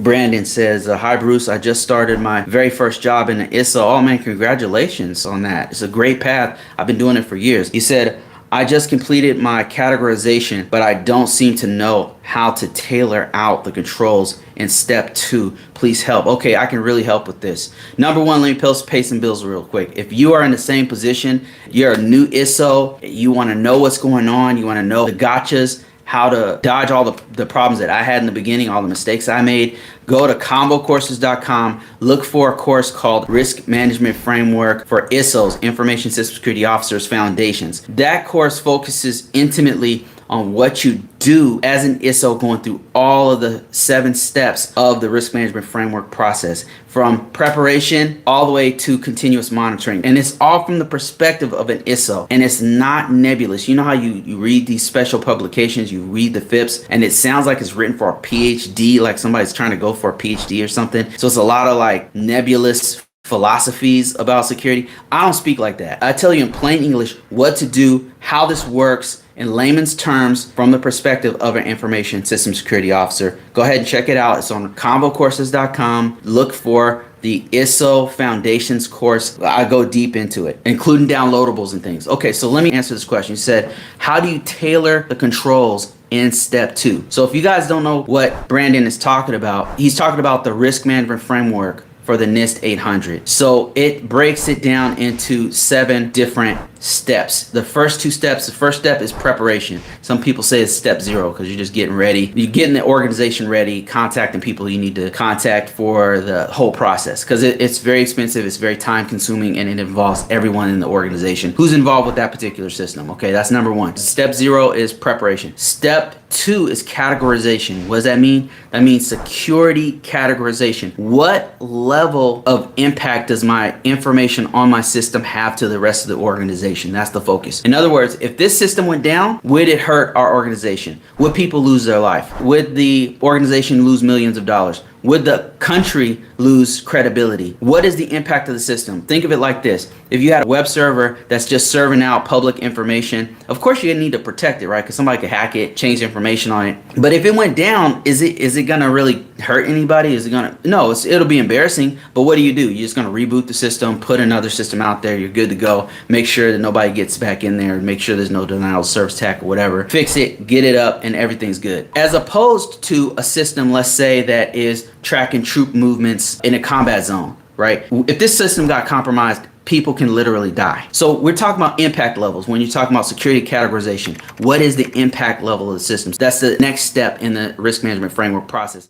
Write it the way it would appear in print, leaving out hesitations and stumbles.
Brandon says, hi Bruce, I just started my very first job in the ISO. Oh man, congratulations on that. It's a great path. I've been doing it for years. He said, I just completed my categorization, but I don't seem to know how to tailor out the controls in step 2. Please help. Okay, I can really help with this. Number 1, let me pay some bills real quick. If you are in the same position, you're a new ISO, you want to know what's going on, you want to know the gotchas, how to dodge all the problems that I had in the beginning, all the mistakes I made, go to ConvoCourses.com, look for a course called Risk Management Framework for ISOs, Information System Security Officers Foundations. That course focuses intimately on what you do as an ISO, going through all of the 7 steps of the risk management framework process, from preparation all the way to continuous monitoring. And it's all from the perspective of an ISO, and it's not nebulous. You know how you read these special publications, you read the FIPS, and it sounds like it's written for a PhD, like somebody's trying to go for a PhD or something. So it's a lot of like nebulous philosophies about security. I don't speak like that. I tell you in plain English what to do, how this works in layman's terms from the perspective of an information system security officer. Go ahead and check it out. It's on ConvoCourses.com. Look for the ISO Foundations course. I go deep into it, including downloadables and things. Okay, so let me answer this question. You said, how do you tailor the controls in step 2? So if you guys don't know what Brandon is talking about, he's talking about the risk management framework for the NIST 800. So it breaks it down into 7 different steps. The first 2 steps, the first step is preparation. Some people say it's step 0 because you're just getting ready. You're getting the organization ready, contacting people you need to contact for the whole process, because it's very expensive, it's very time consuming, and it involves everyone in the organization who's involved with that particular system. Okay, that's number 1. Step 0 is preparation. Step 2 is categorization. What does that mean? That means security categorization. What level of impact does my information on my system have to the rest of the organization? That's the focus. In other words, if this system went down, would it hurt our organization? Would people lose their life? Would the organization lose millions of dollars? Would the country lose credibility? What is the impact of the system? Think of it like this. If you had a web server that's just serving out public information, of course you're gonna need to protect it, right? Because somebody could hack it, change information on it. But if it went down, is it gonna really hurt anybody? Is it gonna? No, it'll be embarrassing. But what do? You're just gonna reboot the system, put another system out there, you're good to go. Make sure that nobody gets back in there, make sure there's no denial of service attack or whatever. Fix it, get it up, and everything's good. As opposed to a system, let's say, that is tracking troop movements in a combat zone, right? If this system got compromised, people can literally die. So we're talking about impact levels. When you're talking about security categorization, what is the impact level of the systems? That's the next step in the risk management framework process.